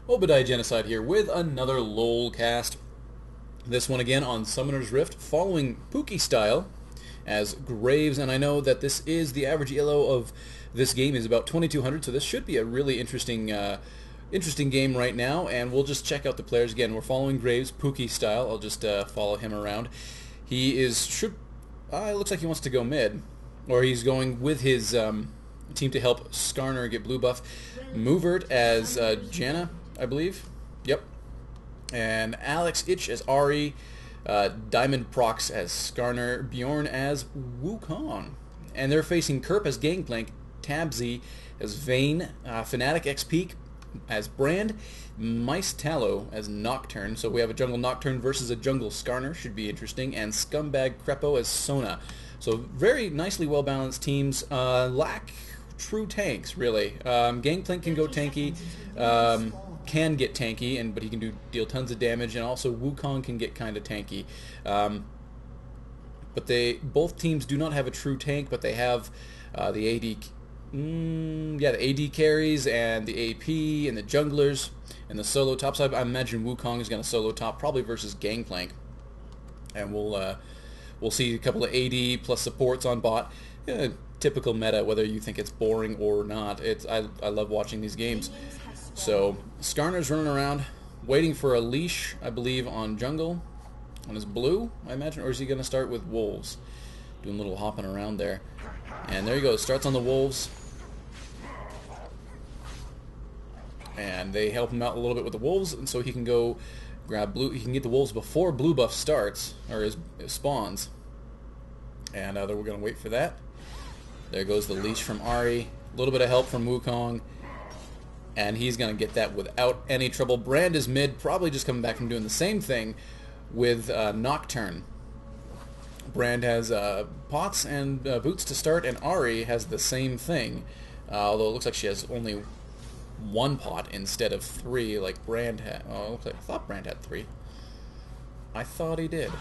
ObediahGenocide here with another LOL cast. This one again on Summoner's Rift, following Pookie style as Graves, and I know that this is the average ELO of this game is about 2200, so this should be a really interesting game right now, and we'll just check out the players again. We're following Graves, Pookie style. I'll just follow him around. He is, it looks like he wants to go mid, or he's going with his team to help Skarner get blue buff. Movert as Janna, I believe. Yep. And Alex Ich as Ari. Diamond Prox as Skarner. Bjorn as Wukong. And they're facing Kerp as Gangplank. Tabsy as Vayne. Fnatic XP as Brand. Mice Tallow as Nocturne. So we have a jungle Nocturne versus a jungle Skarner. Should be interesting. And Scumbag Crepo as Sona. So very nicely well-balanced teams. Lack true tanks, really. Gangplank can go tanky, can get tanky, but he can deal tons of damage, and also Wukong can get kind of tanky. But both teams do not have a true tank, but they have the AD, the AD carries and the AP and the junglers and the solo top side. I imagine Wukong is going to solo top, probably versus Gangplank, and we'll see a couple of AD plus supports on bot. Typical meta, whether you think it's boring or not. I love watching these games. So Skarner's running around, waiting for a leash, I believe, on jungle, on his blue, I imagine, or is he going to start with wolves? Doing a little hopping around there. And there he goes, starts on the wolves. And they help him out a little bit with the wolves, and so he can go grab blue. He can get the wolves before blue buff starts, or his spawns. And we're going to wait for that. There goes the leash from Ari. A little bit of help from Wukong. And he's going to get that without any trouble. Brand is mid, probably just coming back from doing the same thing with Nocturne. Brand has pots and boots to start, and Ari has the same thing. Although it looks like she has only one pot instead of three, like Brand had. Oh, it looks like, I thought Brand had three. I thought he did.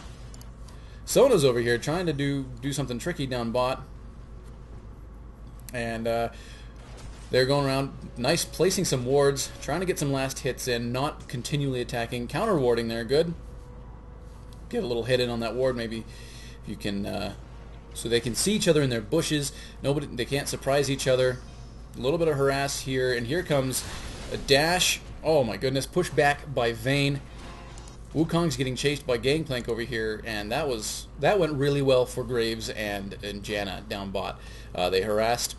Sona's over here trying to do something tricky down bot. And they're going around, nice, placing some wards, trying to get some last hits in, not continually attacking, counter warding there, good. Get a little hit in on that ward, maybe if you can, so they can see each other in their bushes. They can't surprise each other. A little bit of harass here, and here comes a dash. Oh my goodness, pushed back by Vayne. Wukong's getting chased by Gangplank over here, and that went really well for Graves and Janna down bot. They harassed.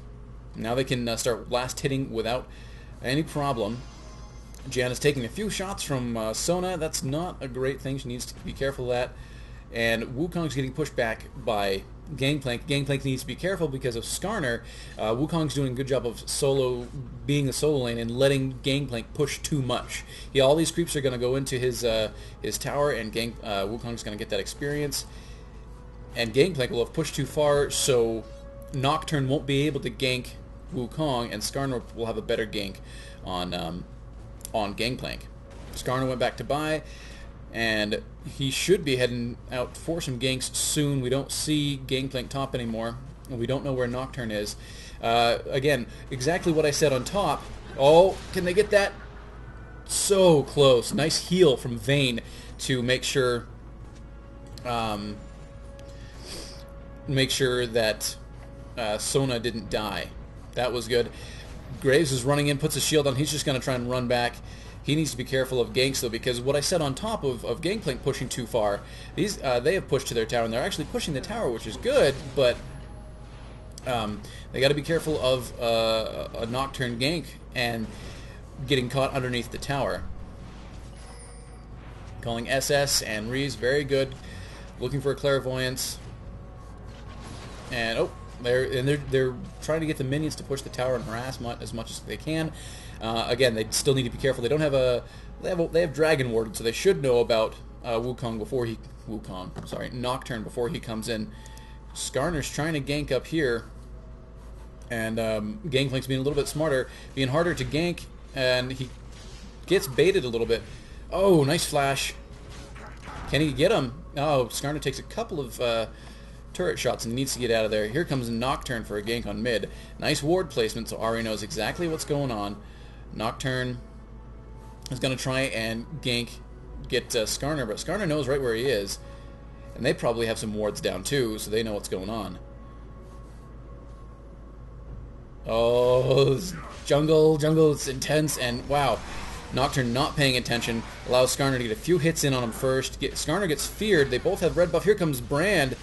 Now they can start last hitting without any problem. Janna's taking a few shots from Sona. That's not a great thing. She needs to be careful of that. And Wukong's getting pushed back by Gangplank. Gangplank needs to be careful because of Skarner. Wukong's doing a good job of being a solo lane and letting Gangplank push too much. All these creeps are going to go into his tower, and Wukong's going to get that experience. And Gangplank will have pushed too far, so Nocturne won't be able to gank Wukong, and Skarner will have a better gank on Gangplank. Skarner went back to buy, and he should be heading out for some ganks soon. We don't see Gangplank top anymore, and we don't know where Nocturne is. Again, exactly what I said on top. Oh, can they get that? So close. Nice heal from Vayne to make sure that Sona didn't die. That was good. Graves is running in, puts a shield on. He's just going to try and run back. He needs to be careful of ganks, though, because what I said on top of Gangplank pushing too far, they have pushed to their tower, and they're actually pushing the tower, which is good, but they got to be careful of a Nocturne gank and getting caught underneath the tower. Calling SS and Reese, very good. Looking for a clairvoyance. And they're trying to get the minions to push the tower and harass as much as they can. Again, they still need to be careful. They don't have they have Dragon Ward, so they should know about Nocturne before he comes in. Skarner's trying to gank up here, and Gangplank's being a little bit smarter, being harder to gank, and he gets baited a little bit. Oh, nice flash. Can he get him? Oh, Skarner takes a couple of turret shots and needs to get out of there. Here comes Nocturne for a gank on mid. Nice ward placement, so Ari knows exactly what's going on. Nocturne is going to try and gank, get Skarner, but Skarner knows right where he is, and they probably have some wards down too, so they know what's going on. Oh, jungle, it's intense, and wow. Nocturne not paying attention, allows Skarner to get a few hits in on him first. Skarner gets feared, they both have red buff. Here comes Brand,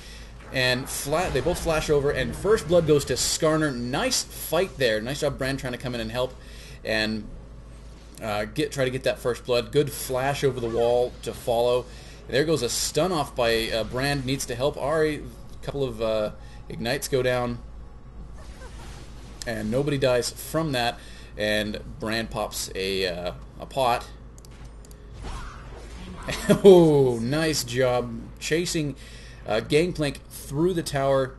and they both flash over, and first blood goes to Skarner. Nice fight there. Nice job Brand trying to come in and help, and try to get that first blood. Good flash over the wall to follow. There goes a stun off by Brand, needs to help Ari. A couple of ignites go down, and nobody dies from that, and Brand pops a pot. Oh, nice job chasing Gangplank through the tower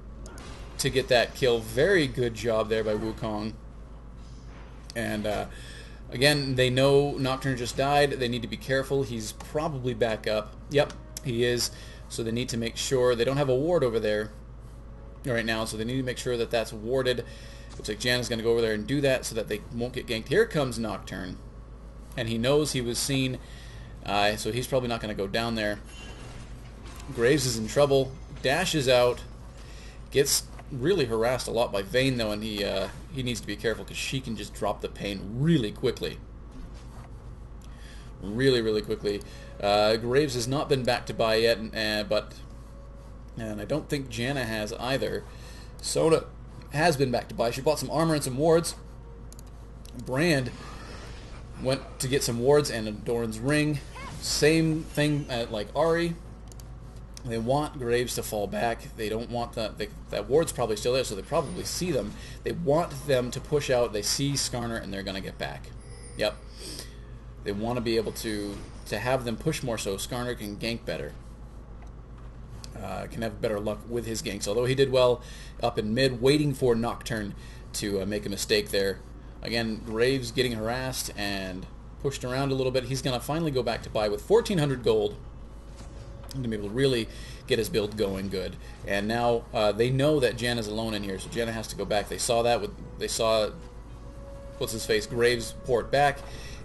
to get that kill. Very good job there by Wukong. And again, they know Nocturne just died. They need to be careful. He's probably back up. Yep, he is. So they need to make sure they don't have a ward over there right now, so they need to make sure that that's warded. Looks like Jan is going to go over there and do that so that they won't get ganked. Here comes Nocturne, and he knows he was seen, so he's probably not going to go down there. Graves is in trouble, dashes out, gets really harassed a lot by Vayne though, and he needs to be careful because she can just drop the pain really quickly. Really quickly. Graves has not been back to buy yet, and I don't think Janna has either. Sona has been back to buy. She bought some armor and some wards. Brand went to get some wards and a Doran's ring. Same thing like Ari. They want Graves to fall back. They don't want that ward's probably still there, so they probably see them. They want them to push out. They see Skarner, and they're going to get back. Yep. They want to be able to have them push more so Skarner can gank better. Can have better luck with his ganks, although he did well up in mid, waiting for Nocturne to make a mistake there. Again, Graves getting harassed and pushed around a little bit. He's going to finally go back to buy with 1,400 gold. Going to be able to really get his build going good. And now they know that Janna's alone in here, so Janna has to go back. They saw that. They saw, what's his face, Graves port back,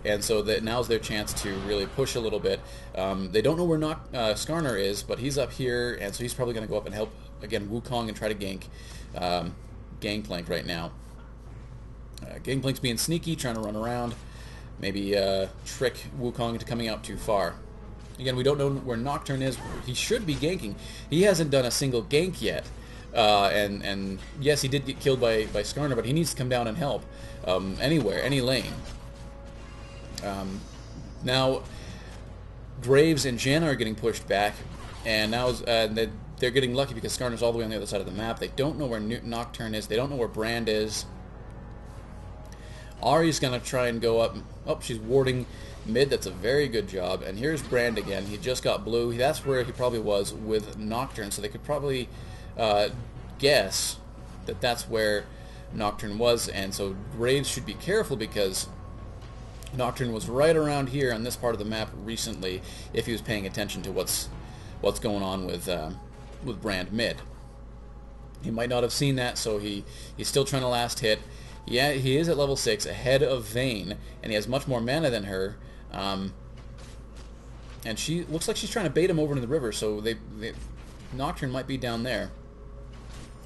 and so that now's their chance to really push a little bit. They don't know where Skarner is, but he's up here, and so he's probably going to go up and help, again, Wukong and try to gank Gangplank right now. Gangplank's being sneaky, trying to run around, maybe trick Wukong into coming out too far. Again, we don't know where Nocturne is. He should be ganking. He hasn't done a single gank yet. And yes, he did get killed by Skarner, but he needs to come down and help anywhere, any lane. Now, Graves and Janna are getting pushed back, and now they're getting lucky because Skarner's all the way on the other side of the map. They don't know where Nocturne is. They don't know where Brand is. Ari's going to try and go up. Oh, she's warding mid. That's a very good job. And here's Brand again. He just got blue. That's where he probably was with Nocturne, so they could probably guess that that's where Nocturne was. And so Graves should be careful because Nocturne was right around here on this part of the map recently if he was paying attention to what's going on with Brand mid. He might not have seen that, so he's still trying to last hit. Yeah, he is at level 6, ahead of Vayne, and he has much more mana than her. And she looks like she's trying to bait him over into the river, so Nocturne might be down there.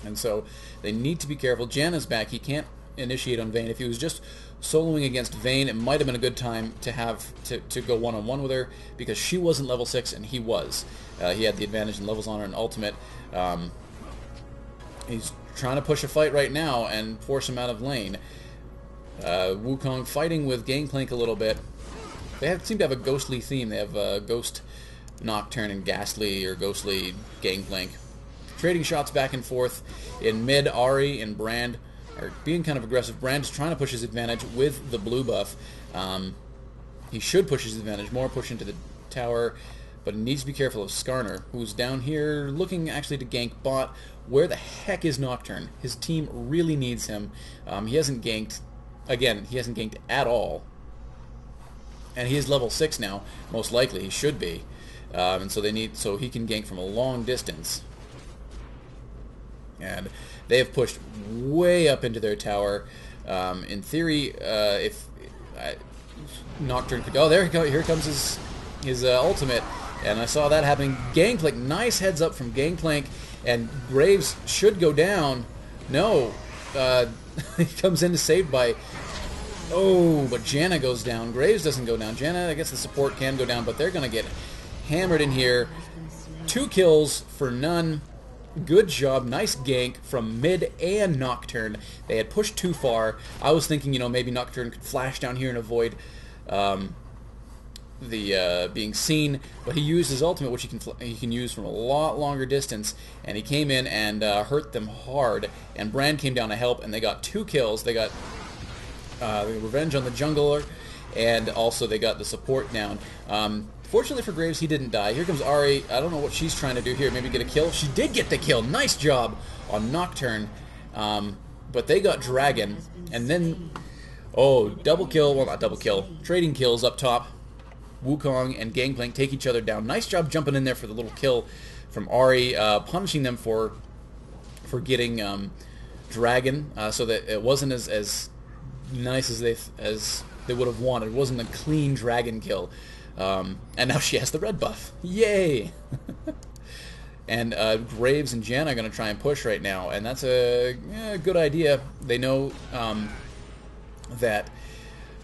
And so they need to be careful. Janna's back. He can't initiate on Vayne. If he was just soloing against Vayne, it might have been a good time to have to go one-on-one with her, because she wasn't level 6 and he was. He had the advantage in levels on her and ultimate. He's trying to push a fight right now and force him out of lane. Wukong fighting with Gangplank a little bit. They seem to have a ghostly theme. They have Ghost Nocturne and Ghastly or Ghostly Gangplank. Trading shots back and forth. In mid, Ari and Brand are being kind of aggressive. Brand is trying to push his advantage with the blue buff. He should push his advantage more, push into the tower, but he needs to be careful of Skarner, who's down here looking actually to gank bot. Where the heck is Nocturne? His team really needs him. He hasn't ganked. Again, he hasn't ganked at all. And he is level 6 now, most likely. He should be. And so he can gank from a long distance. And they have pushed way up into their tower. In theory, Nocturne could... Oh, there he go. Here comes his ultimate. And I saw that happening. Gangplank, nice heads up from Gangplank. And Graves should go down. No. He comes in to save by... Oh, but Janna goes down. Graves doesn't go down. Janna, I guess the support can go down, but they're going to get hammered in here. 2 kills for none. Good job. Nice gank from mid and Nocturne. They had pushed too far. I was thinking, maybe Nocturne could flash down here and avoid being seen, but he used his ultimate, which he can use from a lot longer distance, and he came in and hurt them hard, and Brand came down to help, and they got 2 kills. They got revenge on the jungler, and also they got the support down. Fortunately for Graves, he didn't die. Here comes Ahri. I don't know what she's trying to do here. Maybe get a kill. She did get the kill. Nice job on Nocturne. But they got Dragon. And then, double kill. Well, not double kill. Trading kills up top. Wukong and Gangplank take each other down. Nice job jumping in there for the little kill from Ahri, punishing them for getting Dragon, so that it wasn't as nice as they would have wanted. It wasn't a clean Dragon kill. And now she has the red buff. Yay! And Graves and Janna are going to try and push right now, and that's a good idea. They know that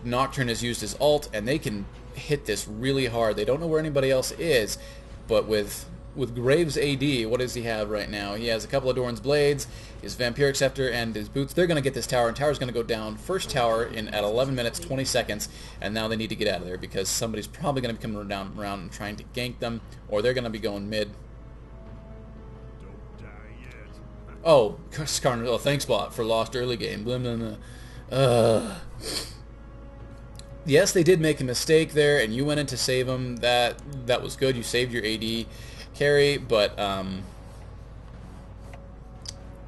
Nocturne has used his ult, and they can hit this really hard. They don't know where anybody else is, but with Graves' AD, what does he have right now? He has a couple of Doran's Blades, his Vampiric Scepter, and his boots. They're going to get this tower, and tower's going to go down. First tower at 11 minutes, 20 seconds, and now they need to get out of there because somebody's probably going to be coming around and trying to gank them, or they're going to be going mid. Don't die yet. Oh, Skarner, thanks, bot, for lost early game. Blah, blah, blah. Yes, they did make a mistake there, and you went in to save them. That was good. You saved your AD carry, but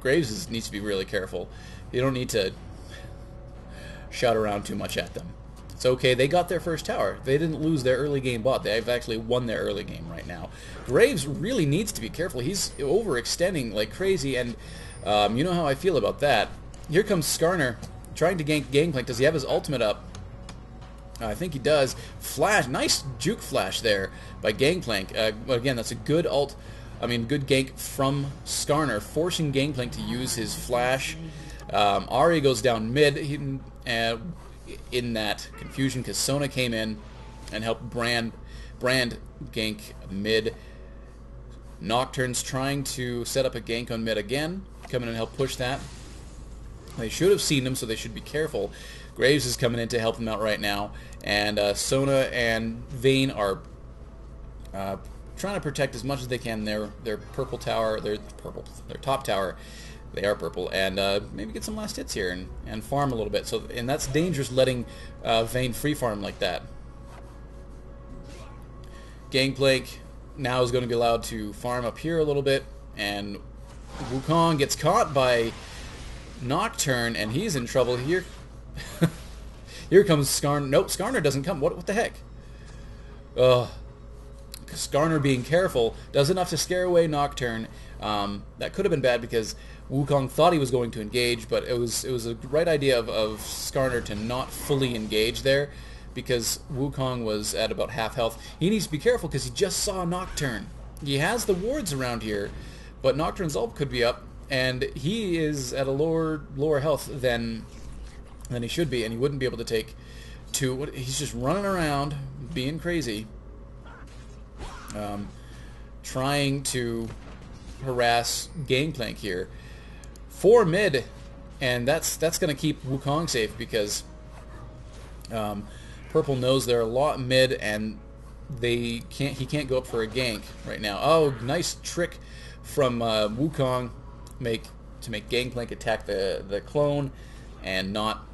Graves needs to be really careful. You don't need to shout around too much at them. It's okay. They got their first tower. They didn't lose their early game bot. They've actually won their early game right now. Graves really needs to be careful. He's overextending like crazy, and you know how I feel about that. Here comes Skarner trying to gank Gangplank. Does he have his ultimate up? I think he does. Flash, nice juke flash there by Gangplank. Again, that's a good good gank from Skarner, forcing Gangplank to use his flash. Ahri goes down mid in that confusion because Sona came in and helped Brand gank mid. Nocturne's trying to set up a gank on mid again, come in and help push that. They should have seen him, so they should be careful. Graves is coming in to help them out right now, and Sona and Vayne are trying to protect as much as they can their purple tower, their top tower. They are purple, and maybe get some last hits here and farm a little bit. And that's dangerous, letting Vayne free farm like that. Gangplank now is going to be allowed to farm up here a little bit, and Wukong gets caught by Nocturne, and he's in trouble here. Here comes Skarner. Nope, Skarner doesn't come. What the heck? Skarner being careful does enough to scare away Nocturne. That could have been bad because Wukong thought he was going to engage, but it was a right idea of Skarner to not fully engage there because Wukong was at about half health. He needs to be careful because he just saw Nocturne. He has the wards around here, but Nocturne's ult could be up, and he is at a lower health than he should be, and he wouldn't be able to take two. He's just running around, being crazy, trying to harass Gangplank here. 4 mid, and that's going to keep Wukong safe because Purple knows they're a lot mid, and he can't go up for a gank right now. Oh, nice trick from Wukong to make Gangplank attack the clone and not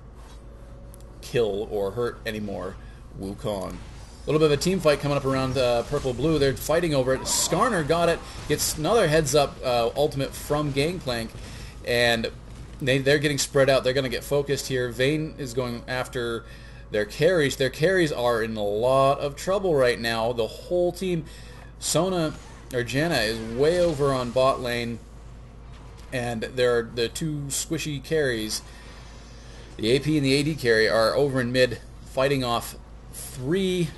kill or hurt anymore Wukong. A little bit of a team fight coming up around purple-blue. They're fighting over it. Skarner got it. Gets another heads-up ultimate from Gangplank, and they're getting spread out. They're going to get focused here. Vayne is going after their carries. Their carries are in a lot of trouble right now. The whole team, Janna is way over on bot lane, and there are the 2 squishy carries. The AP and the AD carry are over in mid, fighting off three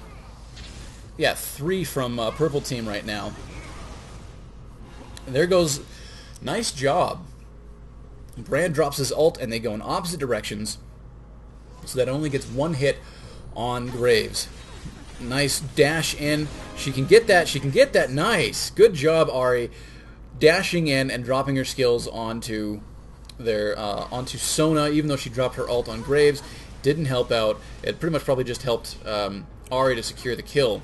from purple team right now. And there goes, nice job. Brand drops his ult and they go in opposite directions, so that only gets one hit on Graves. Nice dash in. She can get that. She can get that. Nice. Good job, Ari, dashing in and dropping her skills onto onto Sona, even though she dropped her ult on Graves. Didn't help out. It pretty much probably just helped Ari to secure the kill.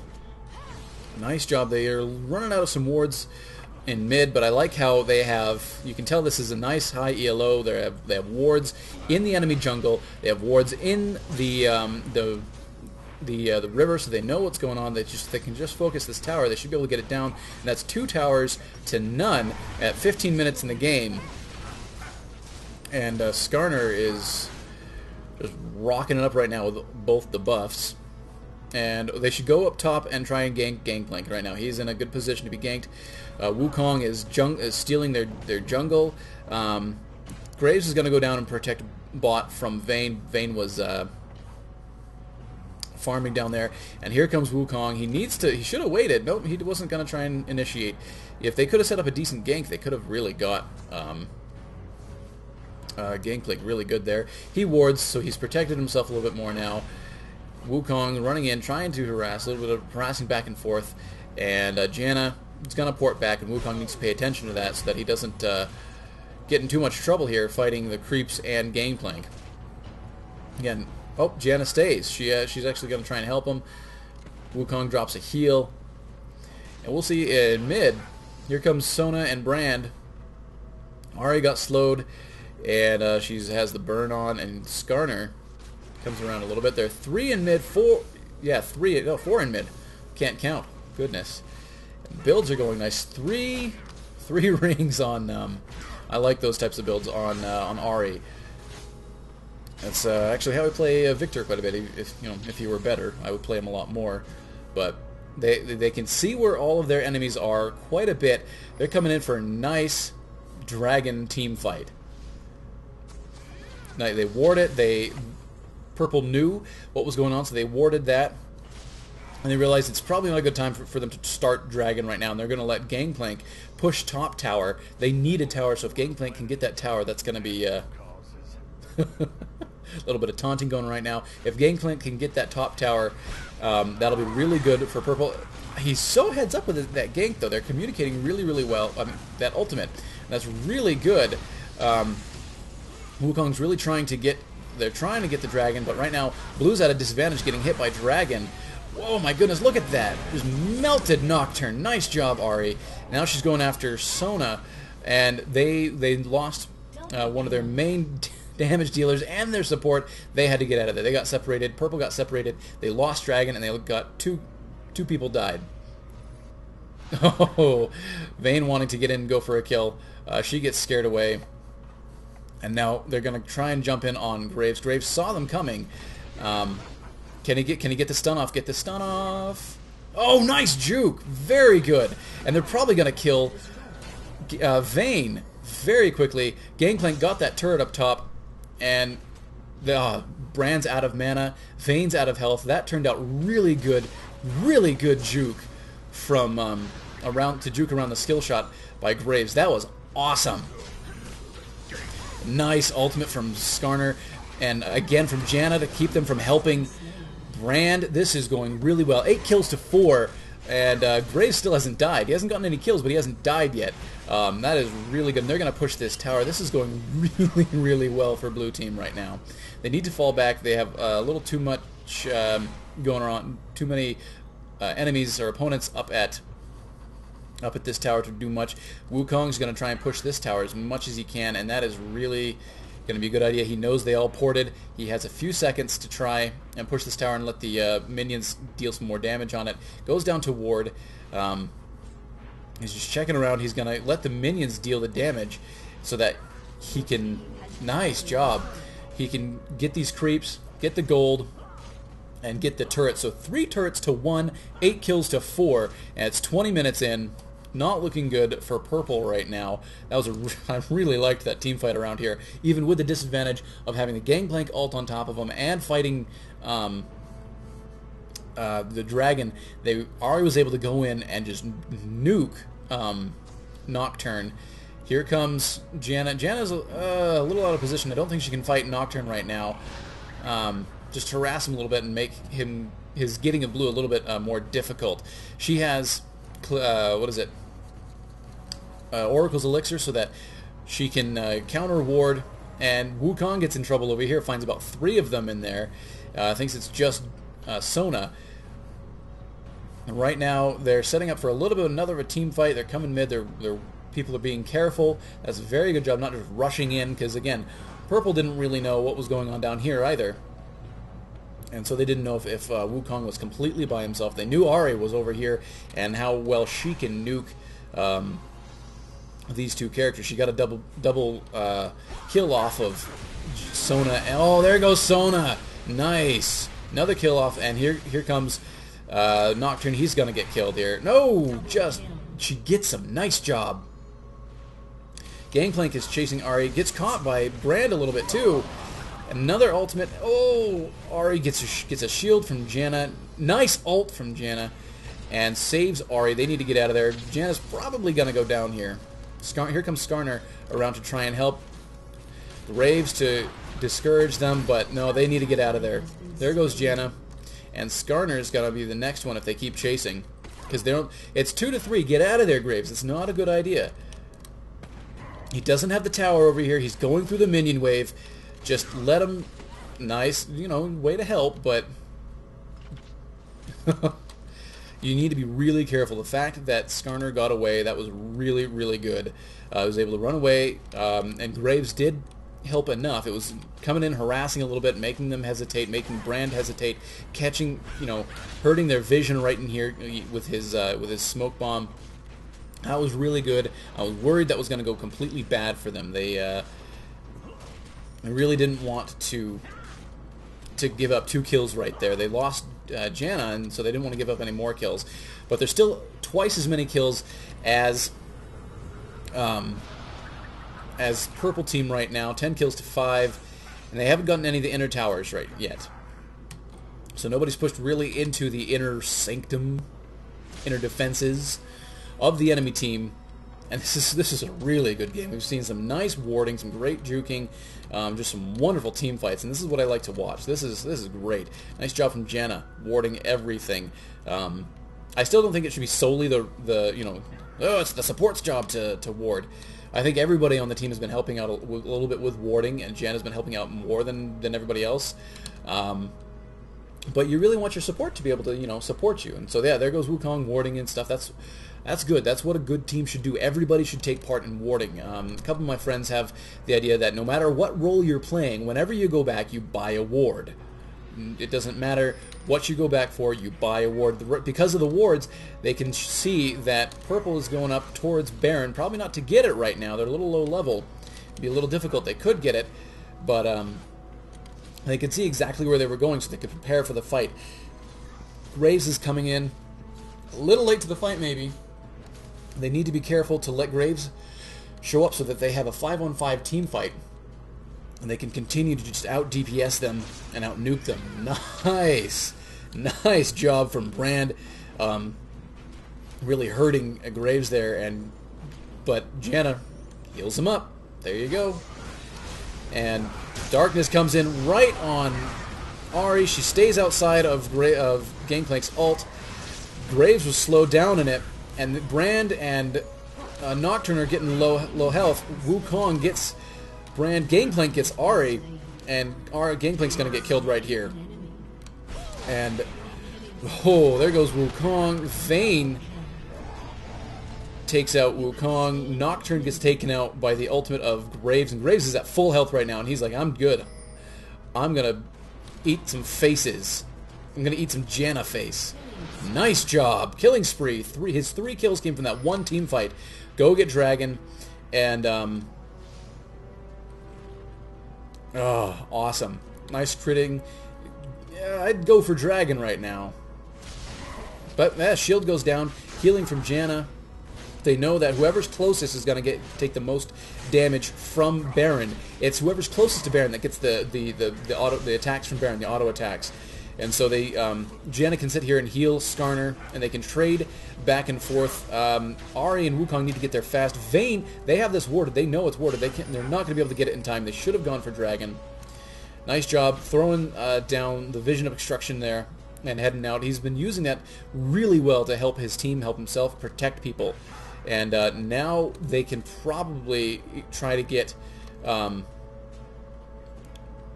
Nice job. They are running out of some wards in mid, but I like how they have, you can tell this is a nice high ELO. They have wards in the enemy jungle. They have wards in the river, so they know what's going on. They can just focus this tower. They should be able to get it down. And that's 2 towers to none at 15 minutes in the game. And Skarner is just rocking it up right now with both the buffs. And they should go up top and try and gank Gangplank right now. He's in a good position to be ganked. Wukong is stealing their jungle. Graves is going to go down and protect bot from Vayne. Vayne was farming down there, and here comes Wukong. He should have waited. Nope, he wasn't going to try and initiate. If they could have set up a decent gank, they could have really got Gangplank really good there. He wards, so he's protected himself a little bit more now. Wukong running in, trying to harass, a little bit of harassing back and forth, and Janna is going to port back, and Wukong needs to pay attention to that so that he doesn't get in too much trouble here fighting the creeps and Gangplank. Again, oh, Janna stays. She's actually going to try and help him. Wukong drops a heal, and we'll see in mid. Here comes Sona and Brand. Ari got slowed, and she has the burn on, and Skarner comes around a little bit. There are 3 in mid, 4 in mid. Can't count. Goodness. And builds are going nice. Three rings on. I like those types of builds on Ari. That's actually how I play Victor quite a bit. If he were better, I would play him a lot more. But they can see where all of their enemies are quite a bit. They're coming in for a nice dragon team fight. Now, they ward it. Purple knew what was going on, so they warded that. And they realized it's probably not a good time for them to start Dragon right now, and they're going to let Gangplank push top tower. They need a tower, so if Gangplank can get that tower, that's going to be a little bit of taunting going right now. If Gangplank can get that top tower, that'll be really good for Purple. He's so heads up with that gank, though. They're communicating really, really well. That ultimate, that's really good. Wukong's really trying to get... They're trying to get the dragon, but right now, Blue's at a disadvantage getting hit by dragon. Whoa, my goodness, look at that. Just melted Nocturne. Nice job, Ari. Now she's going after Sona, and they lost one of their main damage dealers and their support. They had to get out of there. They got separated. Purple got separated. They lost dragon, and they got two people died. Oh, Vayne wanting to get in and go for a kill. She gets scared away. And now they're going to try and jump in on Graves. Graves saw them coming. Can he get the stun off? Get the stun off. Oh, nice juke. Very good. And they're probably going to kill Vayne very quickly. Gangplank got that turret up top, and Brand's out of mana. Vayne's out of health. That turned out really good juke from juke around the skill shot by Graves. That was awesome. Nice ultimate from Skarner, and again from Janna to keep them from helping Brand. This is going really well. 8 kills to 4, and Graves still hasn't died. He hasn't gotten any kills, but he hasn't died yet. That is really good, and they're going to push this tower. This is going really, really well for Blue Team right now. They need to fall back. They have a little too much going on, too many enemies or opponents up at this tower to do much. Wukong's going to try and push this tower as much as he can, and that is really going to be a good idea. He knows they all ported. He has a few seconds to try and push this tower and let the minions deal some more damage on it. Goes down to ward. He's just checking around. He's going to let the minions deal the damage so that he can... Nice job. He can get these creeps, get the gold, and get the turret. So 3 turrets to 1, 8 kills to 4, and it's 20 minutes in. Not looking good for Purple right now. That was I really liked that team fight around here, even with the disadvantage of having the Gangplank ult on top of him and fighting the dragon, Ari was able to go in and just nuke Nocturne. Here comes Janna. Janna's a little out of position. I don't think she can fight Nocturne right now. Just harass him a little bit and make his getting of blue a little bit more difficult. She has what is it? Oracle's elixir, so that she can counter ward. And Wukong gets in trouble over here. Finds about 3 of them in there. Thinks it's just Sona. And right now they're setting up for a little bit another of a team fight. They're coming mid. Their people are being careful. That's a very good job, not just rushing in, because again, Purple didn't really know what was going on down here either. And so they didn't know if Wukong was completely by himself. They knew Ari was over here and how well she can nuke these 2 characters. She got a double kill off of Sona. Oh, there goes Sona. Nice. Another kill off, and here comes Nocturne. He's going to get killed here. No, she gets him. Nice job. Gangplank is chasing Ari. Gets caught by Brand a little bit too. Another ultimate. Oh, Ari gets a shield from Janna. Nice ult from Janna. And saves Ari. They need to get out of there. Janna's probably going to go down here. Here comes Skarner around to try and help Graves to discourage them, but no, they need to get out of there. There goes Janna. And Skarner's going to be the next one if they keep chasing. Because they don't. It's 2 to 3. Get out of there, Graves. It's not a good idea. He doesn't have the tower over here. He's going through the minion wave. Just let him... Nice, way to help, but... You need to be really careful. The fact that Skarner got away, that was really, really good. He was able to run away, and Graves did help enough. It was coming in, harassing a little bit, making them hesitate, making Brand hesitate, catching, hurting their vision right in here with his smoke bomb. That was really good. I was worried that was going to go completely bad for them. They really didn't want to give up 2 kills right there. They lost Janna, and so they didn't want to give up any more kills. But there's still twice as many kills as Purple Team right now. 10 kills to 5, and they haven't gotten any of the inner towers right yet. So nobody's pushed really into the inner sanctum, inner defenses of the enemy team. And this is a really good game. We've seen some nice warding, some great juking, just some wonderful team fights, and this is what I like to watch. This is great. Nice job from Janna, warding everything. I still don't think it should be solely it's the support's job to ward. I think everybody on the team has been helping out a little bit with warding, and Janna's been helping out more than everybody else. But you really want your support to be able to support you, and so yeah, there goes Wukong warding and stuff. That's good. That's what a good team should do. Everybody should take part in warding. A couple of my friends have the idea that no matter what role you're playing, whenever you go back, you buy a ward. It doesn't matter what you go back for, you buy a ward. Because of the wards, they can see that Purple is going up towards Baron. Probably not to get it right now. They're a little low level. It'd be a little difficult. They could get it, but they could see exactly where they were going, so they could prepare for the fight. Graves is coming in. A little late to the fight, maybe. They need to be careful to let Graves show up so that they have a 5-on-5 team fight, and they can continue to just out-DPS them and out-nuke them. Nice! Nice job from Brand. Really hurting Graves there, but Janna heals him up. There you go. And Darkness comes in right on Ari. She stays outside of Gangplank's ult. Graves was slowed down in it, and Brand and Nocturne are getting low health. Wukong gets Brand. Gangplank gets Ari, and Gangplank's going to get killed right here. And oh, there goes Wukong. Vayne takes out Wukong. Nocturne gets taken out by the ultimate of Graves, and Graves is at full health right now, and he's like, I'm good. I'm going to eat some faces. I'm going to eat some Janna face. Nice job. Killing spree. His 3 kills came from that one team fight. Go get Dragon. And, oh, awesome. Nice critting. Yeah, I'd go for Dragon right now. But, shield goes down. Healing from Janna. They know that whoever's closest is going to take the most damage from Baron. It's whoever's closest to Baron that gets the attacks from Baron, the auto attacks. And so they, Janna can sit here and heal Skarner, and they can trade back and forth. Ahri and Wukong need to get there fast. Vayne, they have this warded. They know it's warded. They're not going to be able to get it in time. They should have gone for Dragon. Nice job throwing down the Vision of Obstruction there and heading out. He's been using that really well to help his team, help himself, protect people. And now they can probably try to get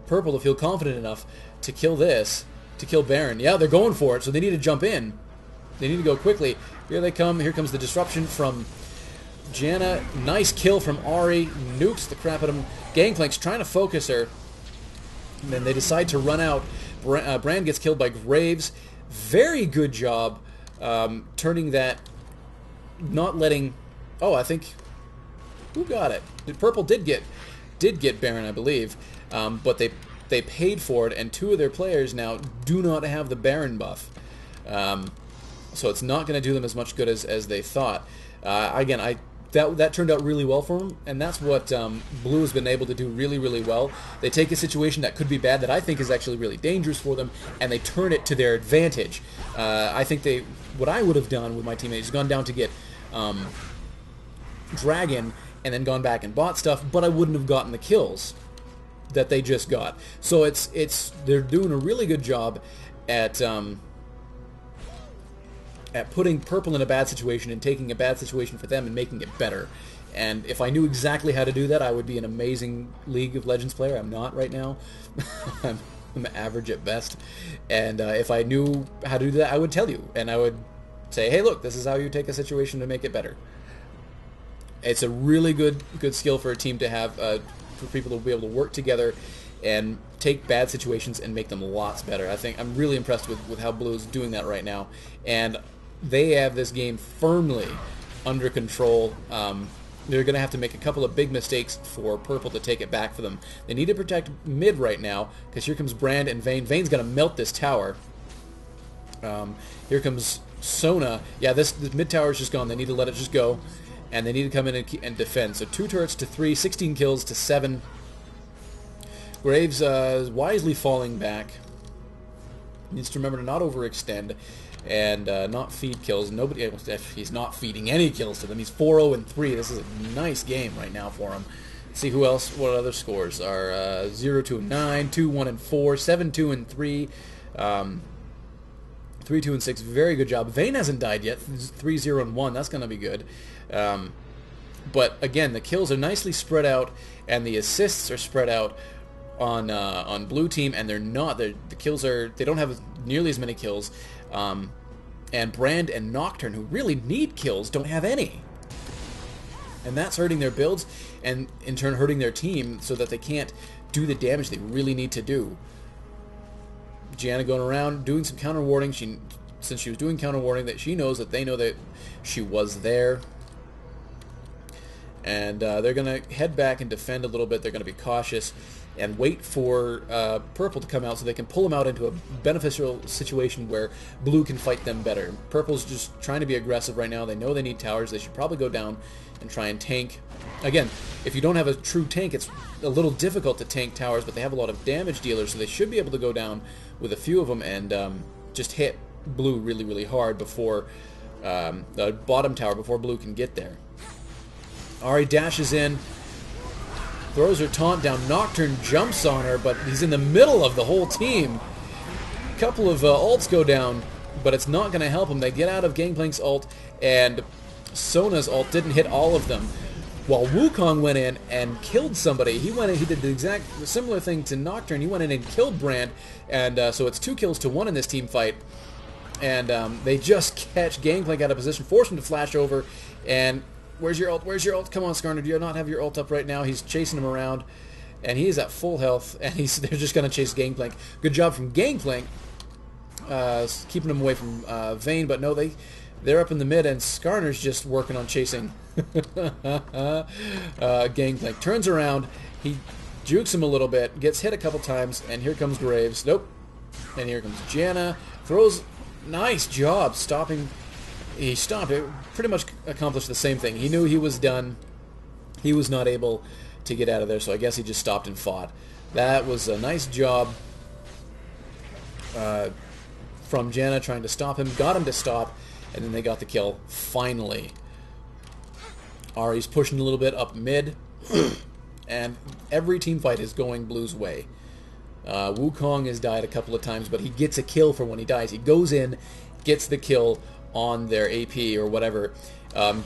Purple to feel confident enough to kill this, to kill Baron. Yeah, they're going for it, so they need to jump in. They need to go quickly. Here they come. Here comes the disruption from Janna. Nice kill from Ahri. Nukes the crap out of him. Gangplank's trying to focus her. And then they decide to run out. Brand gets killed by Graves. Very good job turning that, not letting... Oh, I think... Who got it? Purple did get Baron, I believe. But they paid for it, and two of their players now do not have the Baron buff. So it's not going to do them as much good as they thought. Again, that turned out really well for them, and that's what Blue has been able to do really, really well. They take a situation that could be bad, that I think is actually really dangerous for them, and they turn it to their advantage. I think what I would have done with my teammates is gone down to get Dragon, and then gone back and bought stuff, but I wouldn't have gotten the kills that they just got. So they're doing a really good job at putting Purple in a bad situation and taking a bad situation for them and making it better. And if I knew exactly how to do that, I would be an amazing League of Legends player. I'm not right now. I'm average at best. And if I knew how to do that, I would tell you. And I would say, hey, look, this is how you take a situation to make it better. It's a really good skill for a team to have, for people to be able to work together and take bad situations and make them lots better. I'm really impressed with how Blue is doing that right now. And they have this game firmly under control. They're going to have to make a couple of big mistakes for Purple to take it back for them. They need to protect mid right now, because here comes Brand and Vayne. Vayne's going to melt this tower. Here comes Sona. Yeah, this mid tower is just gone. They need to let it just go. And they need to come in and defend. So 2 turrets to 3, 16 kills to 7. Graves wisely falling back. Needs to remember to not overextend and not feed kills. He's not feeding any kills to them. He's 4-0-3. This is a nice game right now for him. Let's see who else. What other scores are 0-2-9, 2-1-4, 7-2-3, 3-2-6. Very good job. Vayne hasn't died yet. 3-0-1. That's going to be good. But again, the kills are nicely spread out, and the assists are spread out on Blue team, and they're not. The kills are, they don't have nearly as many kills. And Brand and Nocturne, who really need kills, don't have any. And that's hurting their builds, and in turn hurting their team, so that they can't do the damage they really need to do. Janna going around doing some counter warding. Since she was doing counter warding, that she knows that they know that she was there. And they're going to head back and defend a little bit. They're going to be cautious and wait for Purple to come out so they can pull them out into a beneficial situation where Blue can fight them better. Purple's just trying to be aggressive right now. They know they need towers. They should probably go down and try and tank. Again, if you don't have a true tank, it's a little difficult to tank towers, but they have a lot of damage dealers, so they should be able to go down with a few of them and just hit Blue really, really hard before the bottom tower, before Blue can get there. Ahri dashes in, throws her taunt down. Nocturne jumps on her, but he's in the middle of the whole team. A couple of ults go down, but it's not going to help them. They get out of Gangplank's ult, and Sona's ult didn't hit all of them. While Wukong went in and killed somebody. He went in, he did the exact similar thing to Nocturne. He went in and killed Brand, and so it's 2 kills to 1 in this team fight. And they just catch Gangplank out of position, force him to flash over, and where's your ult? Where's your ult? Come on, Skarner, do you not have your ult up right now? He's chasing him around, and he is at full health, and they're just going to chase Gangplank. Good job from Gangplank, keeping him away from Vayne, but no, they're up in the mid, and Skarner's just working on chasing Gangplank. Turns around, he jukes him a little bit, gets hit a couple times, and here comes Graves. Nope. And here comes Janna. Throws... Nice job stopping. He stopped it. Pretty much accomplished the same thing. He knew he was done. He was not able to get out of there, so I guess he just stopped and fought. That was a nice job from Janna trying to stop him. Got him to stop, and then they got the kill, finally. Ahri's pushing a little bit up mid, and every team fight is going Blue's way. Wukong has died a couple of times, but he gets a kill for when he dies. He goes in, gets the kill on their AP or whatever.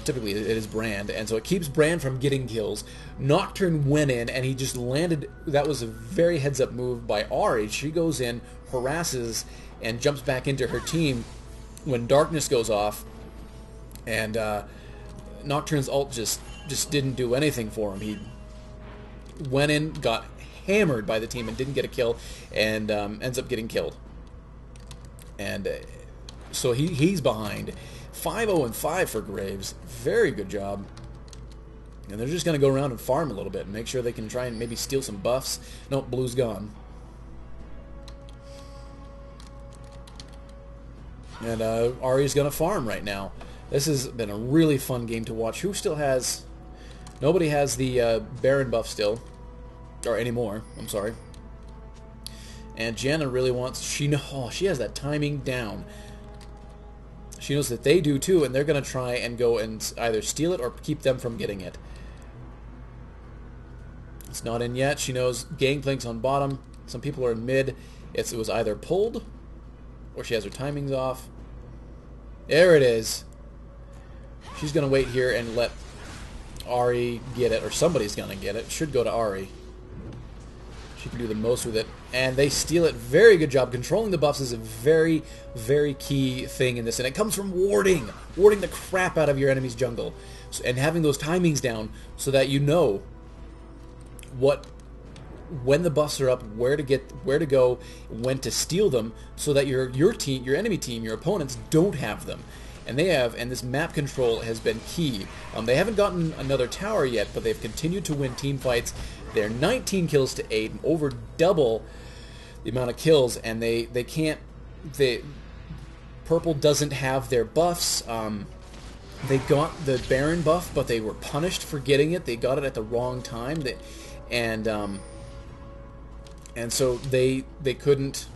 Typically it is Brand, and so it keeps Brand from getting kills. Nocturne went in, and he just landed. That was a very heads-up move by Ahri. She goes in, harasses, and jumps back into her team when Darkness goes off, and Nocturne's ult just didn't do anything for him. He went in, got hammered by the team, and didn't get a kill, and ends up getting killed. And so he's behind. 5-0-5 for Graves. Very good job. And they're just going to go around and farm a little bit and make sure they can try and maybe steal some buffs. Nope, Blue's gone. And Ahri's going to farm right now. This has been a really fun game to watch. Who still has... Nobody has the Baron buff still. Or anymore, I'm sorry. And Janna really wants... She has that timing down. She knows that they do too, and they're going to try and go and either steal it or keep them from getting it. It's not in yet. She knows Gangplank's on bottom. Some people are in mid. It was either pulled or she has her timings off. There it is. She's going to wait here and let Ahri get it, or somebody's going to get it. Should go to Ahri. She can do the most with it. And they steal it. Very good job. Controlling the buffs is a very, very key thing in this. And it comes from warding. Warding the crap out of your enemy's jungle. And having those timings down so that you know when the buffs are up, where to go, when to steal them, so that your team, your enemy team, your opponents don't have them. And they have, and this map control has been key. They haven't gotten another tower yet, but they've continued to win team fights. They're 19 kills to 8, over double the amount of kills, and they can't... Purple doesn't have their buffs. They got the Baron buff, but they were punished for getting it. They got it at the wrong time, and so they couldn't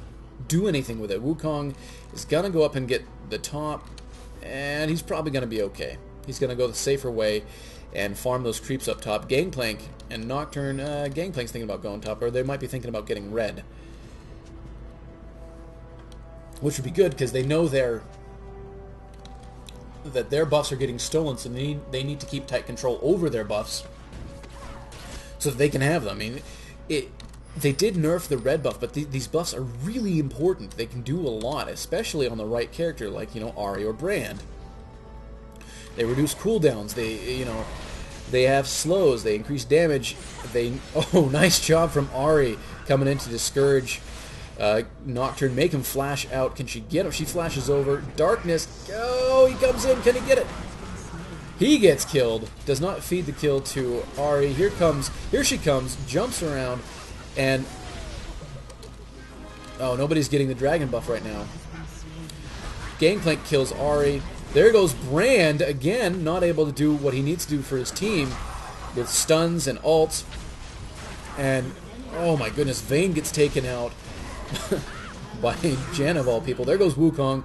do anything with it. Wukong is gonna go up and get the top, and he's probably gonna be okay. He's gonna go the safer way and farm those creeps up top. Gangplank and Nocturne, Gangplank's thinking about going top, or they might be thinking about getting red. Which would be good, because they know that their buffs are getting stolen, so they need to keep tight control over their buffs so that they can have them. I mean, they did nerf the red buff, but these buffs are really important. They can do a lot, especially on the right character, like, Ahri or Brand. They reduce cooldowns. They have slows. They increase damage. Oh, nice job from Ahri coming in to discourage Nocturne, make him flash out. Can she get him? She flashes over. Darkness. Oh, he comes in. Can he get it? He gets killed. Does not feed the kill to Ahri. Here she comes. Jumps around. And... oh, nobody's getting the dragon buff right now. Gangplank kills Ahri. There goes Brand, again, not able to do what he needs to do for his team with stuns and ults. And, oh my goodness, Vayne gets taken out by Janna of all people. There goes Wukong,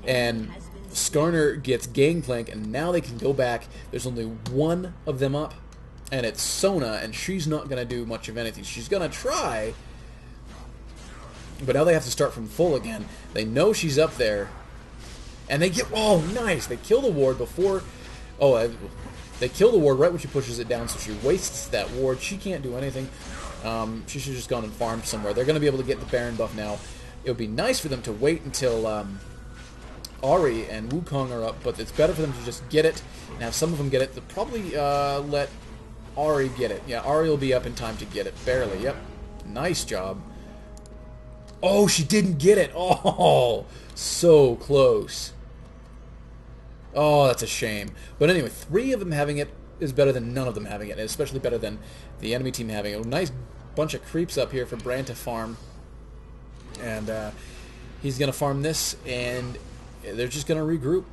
and Skarner gets Gangplank, and now they can go back. There's only one of them up, and it's Sona, and she's not going to do much of anything. She's going to try, but now they have to start from full again. They know she's up there. And they get... oh, nice! They kill the ward before... oh, they kill the ward right when she pushes it down, so she wastes that ward. She can't do anything. She should have just gone and farmed somewhere. They're going to be able to get the Baron buff now. It would be nice for them to wait until Ahri and Wukong are up, but it's better for them to just get it and have some of them get it. They'll probably let Ahri get it. Yeah, Ahri will be up in time to get it. Barely, yep. Nice job. Oh, she didn't get it! Oh, so close. Oh, that's a shame. But anyway, 3 of them having it is better than none of them having it, and especially better than the enemy team having it. A nice bunch of creeps up here for Brand to farm. And he's going to farm this, and they're just going to regroup.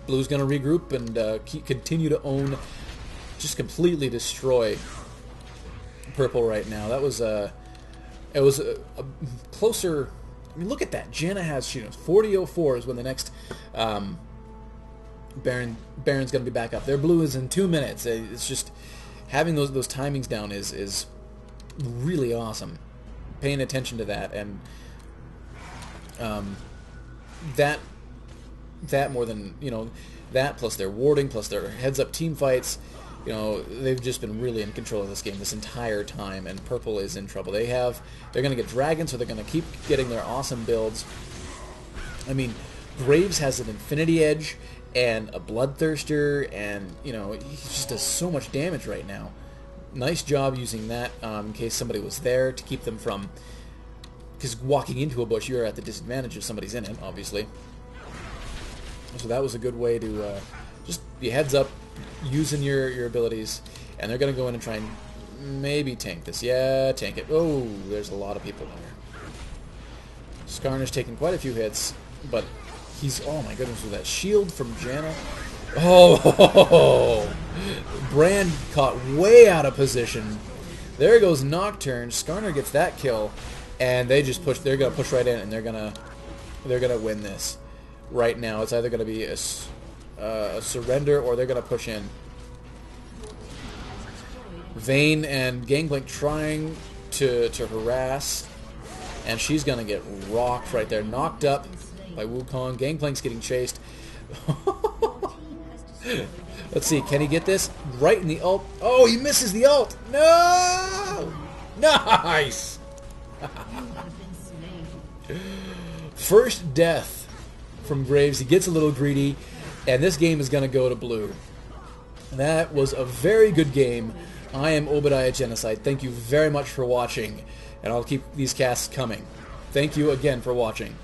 Blue's going to regroup and continue to own, just completely destroy Purple right now. That was it was a closer I mean, look at that. Janna has 40:04 is when the next Baron's going to be back up. Their blue is in 2 minutes. It's just having those timings down is really awesome. Paying attention to that, and that more than that plus their warding plus their heads up team fights. They've just been really in control of this game this entire time, and purple is in trouble. They're going to get dragons, so they're going to keep getting their awesome builds. I mean, Graves has an Infinity Edge and a Bloodthirster, and he just does so much damage right now. Nice job using that in case somebody was there to keep them from, because walking into a bush, you're at the disadvantage if somebody's in it, obviously. So that was a good way to just be heads up, using your abilities, and they're going to go in and try and maybe tank this. Yeah, tank it. Oh, there's a lot of people there. Skarner's taken quite a few hits, but he's, oh my goodness, with that shield from Janna. Oh, Brand caught way out of position. There goes Nocturne. Skarner gets that kill, and they just push. They're going to push right in, and they're going to win this right now. It's either going to be a surrender, or they're going to push in. Vayne and Gangplank trying to harass, and she's going to get rocked right there. Knocked up by Wukong. Gangplank's getting chased. Let's see, can he get this? Right in the ult. Oh, he misses the ult. No! Nice! First death from Graves. He gets a little greedy, and this game is going to go to blue. That was a very good game. I am ObediahGenocide. Thank you very much for watching, and I'll keep these casts coming. Thank you again for watching.